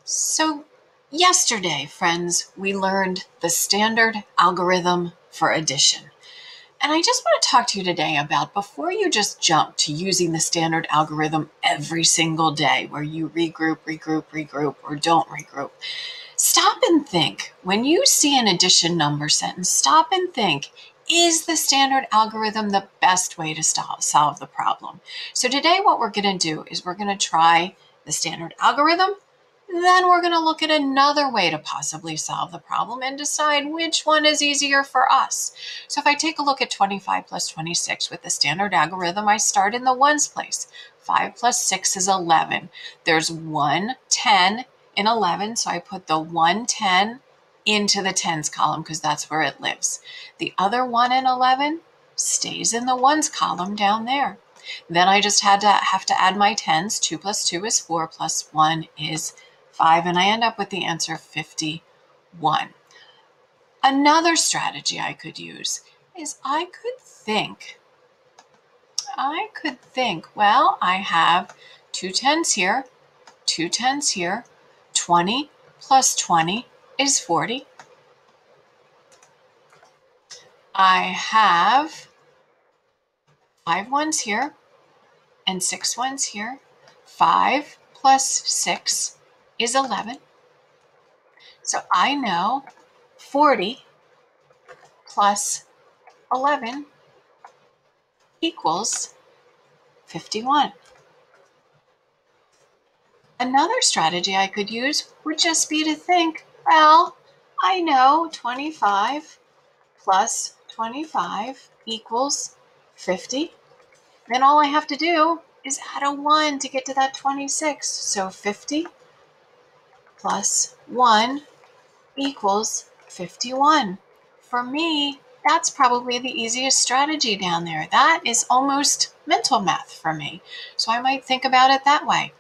So yesterday, friends, we learned the standard algorithm for addition. And I just want to talk to you today about before you just jump to using the standard algorithm every single day where you regroup, or don't regroup. Stop and think. When you see an addition number sentence, stop and think, is the standard algorithm the best way to solve the problem? So today what we're going to do is we're going to try the standard algorithm. Then we're going to look at another way to possibly solve the problem and decide which one is easier for us. So if I take a look at 25 plus 26 with the standard algorithm, I start in the ones place. 5 plus 6 is 11. There's 110 in 11, so I put the 110 into the tens column because that's where it lives. The other 1 in 11 stays in the ones column down there. Then I just have to add my tens. 2 plus 2 is 4 plus 1 is 5, and I end up with the answer 51. Another strategy I could use is I could think, well, I have 2 tens here, 2 tens here, 20 plus 20 is 40. I have 5 ones here and 6 ones here. 5 plus 6 is 11. So I know 40 plus 11 equals 51. Another strategy I could use would just be to think, well, I know 25 plus 25 equals 50. Then all I have to do is add a 1 to get to that 26. So 50 plus 1 equals 51. For me, that's probably the easiest strategy down there. That is almost mental math for me. So I might think about it that way.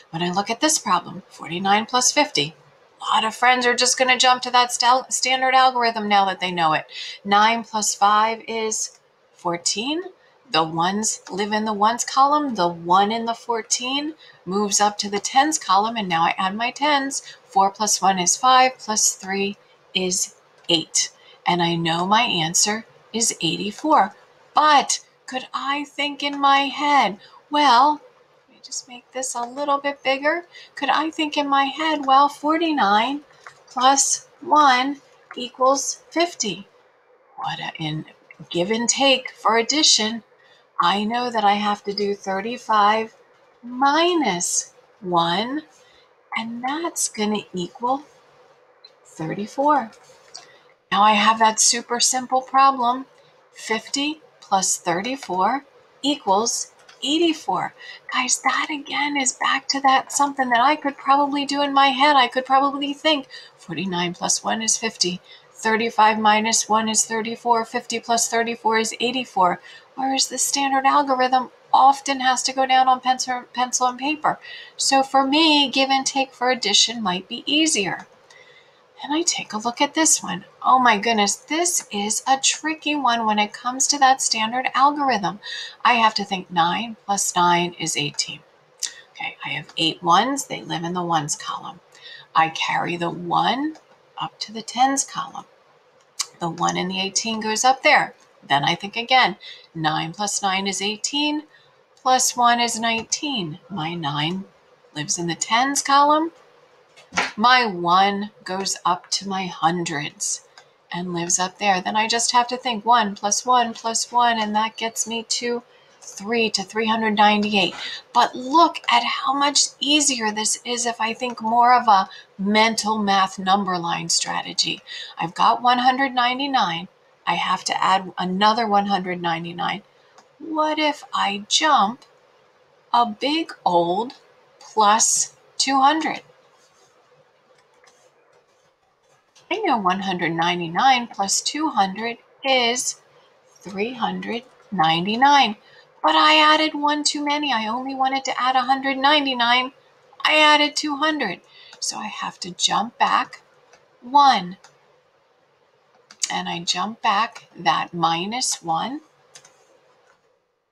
When I look at this problem, 49 plus 50, a lot of friends are just going to jump to that standard algorithm now that they know it. 9 plus 5 is 14. The ones live in the ones column. The 1 in the 14 moves up to the tens column, and now I add my tens. 4 plus 1 is 5, plus 3 is 8. And I know my answer is 84. But could I think in my head, well, just make this a little bit bigger. Could I think in my head, well, 49 plus 1 equals 50. In give and take for addition, I know that I have to do 35 minus 1, and that's going to equal 34. Now I have that super simple problem. 50 plus 34 equals 84. Guys, that again is back to that something that I could probably do in my head. I could probably think 49 plus 1 is 50. 35 minus 1 is 34. 50 plus 34 is 84. Whereas the standard algorithm often has to go down on pencil and paper. So for me, give and take for addition might be easier. And I take a look at this one. Oh my goodness, this is a tricky one when it comes to that standard algorithm. I have to think 9 plus 9 is 18. Okay, I have 8 ones. They live in the ones column. I carry the 1 up to the tens column. The 1 and the 18 goes up there. Then I think again, 9 plus 9 is 18, plus 1 is 19. My 9 lives in the tens column. My 1 goes up to my hundreds and lives up there. Then I just have to think 1 plus 1 plus 1, and that gets me to 398. But look at how much easier this is if I think more of a mental math number line strategy. I've got 199. I have to add another 199. What if I jump a big old plus 200? I know 199 plus 200 is 399, but I added one too many. I only wanted to add 199. I added 200. So I have to jump back 1. And I jump back that minus 1,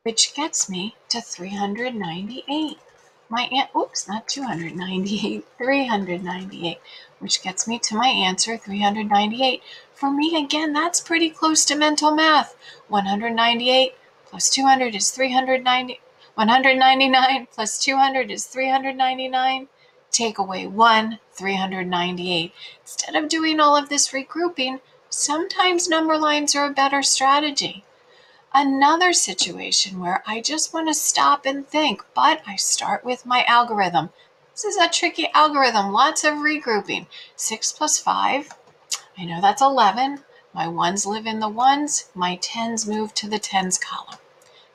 which gets me to 398. oops, not 298, 398, which gets me to my answer, 398. For me, again, that's pretty close to mental math. 198 plus 200 is 390. 199 plus 200 is 399. Take away 1, 398. Instead of doing all of this regrouping, sometimes number lines are a better strategy. Another situation where I just want to stop and think, but I start with my algorithm. This is a tricky algorithm, lots of regrouping. 6 plus 5, I know that's 11. My 1s live in the 1s, my 10s move to the 10s column.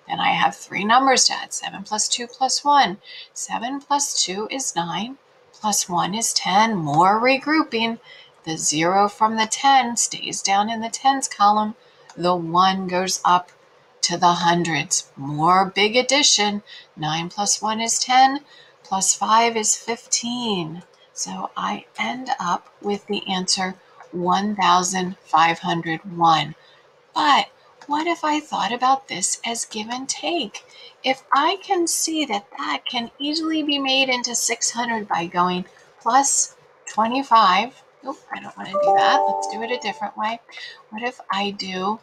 Then I have 3 numbers to add, 7 plus 2 plus 1. 7 plus 2 is 9, plus 1 is 10, more regrouping. The 0 from the 10 stays down in the 10s column. The 1 goes up to the hundreds. More big addition. 9 plus 1 is 10, plus 5 is 15. So I end up with the answer 1,501. But what if I thought about this as give and take? If I can see that that can easily be made into 600 by going plus 25. Nope, I don't want to do that. Let's do it a different way. What if I do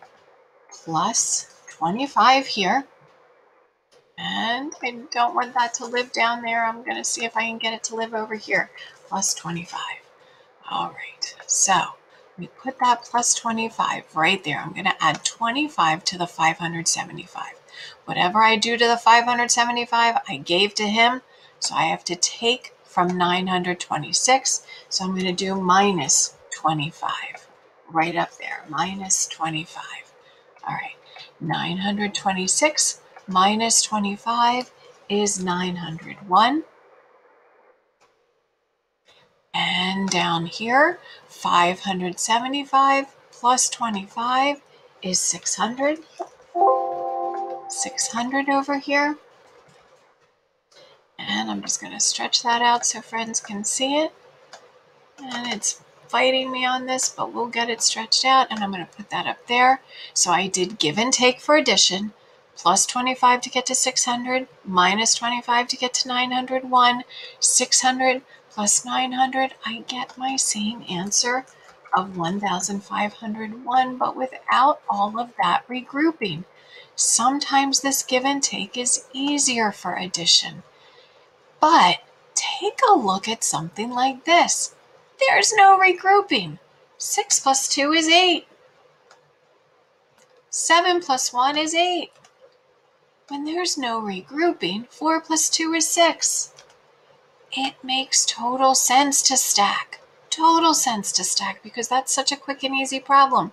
plus 25 here? And I don't want that to live down there. I'm going to see if I can get it to live over here. Plus 25. All right, so we put that plus 25 right there. I'm going to add 25 to the 575. Whatever I do to the 575, I gave to him, so I have to take from 926. So I'm going to do minus 25 right up there, minus 25. All right, 926 minus 25 is 901. And down here, 575 plus 25 is 600. 600 over here. And I'm just going to stretch that out so friends can see it. And it's fighting me on this, but we'll get it stretched out. And I'm going to put that up there. So I did give and take for addition. Plus 25 to get to 600, minus 25 to get to 901, 600 plus 900, I get my same answer of 1,501, but without all of that regrouping. Sometimes this give and take is easier for addition. But take a look at something like this. There's no regrouping. 6 plus 2 is 8. 7 plus 1 is 8. When there's no regrouping, 4 plus 2 is 6. It makes total sense to stack. Total sense to stack because that's such a quick and easy problem.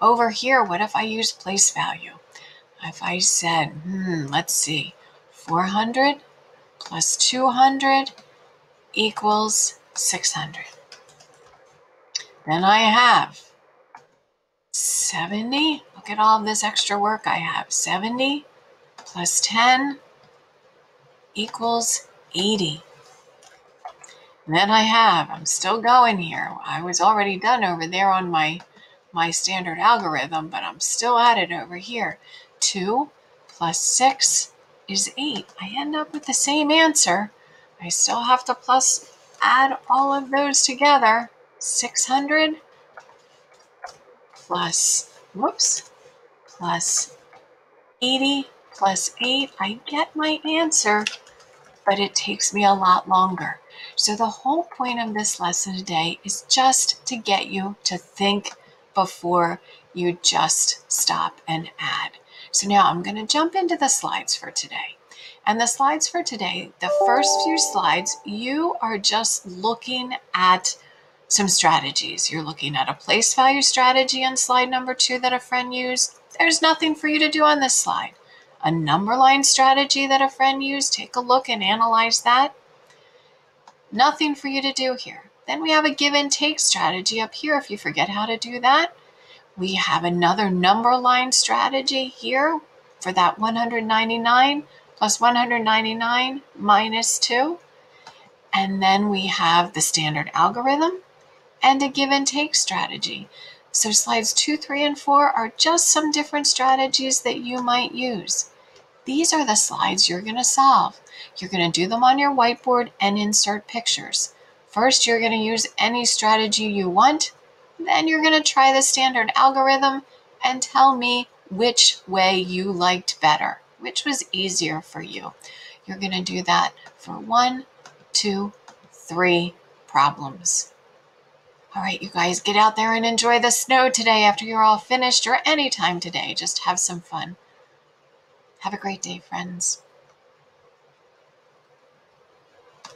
Over here, what if I use place value? If I said, let's see, 400 plus 200 equals 600. Then I have 70. Look at all this extra work I have. 70 plus 10 equals 80. And then I'm still going here. I was already done over there on my standard algorithm, but I'm still at it over here. 2 plus 6 is 8. I end up with the same answer. I still have to add all of those together. 600 plus 80 plus 8. I get my answer, but it takes me a lot longer. So the whole point of this lesson today is just to get you to think before you just stop and add. So now I'm going to jump into the slides for today. And the slides for today, the first few slides, you are just looking at some strategies. You're looking at a place value strategy on slide number 2 that a friend used. There's nothing for you to do on this slide. A number line strategy that a friend used, take a look and analyze that. Nothing for you to do here. Then we have a give and take strategy up here if you forget how to do that. We have another number line strategy here for that 199 plus 199 minus 2. And then we have the standard algorithm and a give and take strategy. So slides 2, 3, and 4 are just some different strategies that you might use. These are the slides you're going to solve. You're going to do them on your whiteboard and insert pictures. First, you're going to use any strategy you want. Then you're going to try the standard algorithm and tell me which way you liked better, which was easier for you. You're going to do that for 1, 2, 3 problems. All right, you guys, get out there and enjoy the snow today after you're all finished, or any time today. Just have some fun. Have a great day, friends.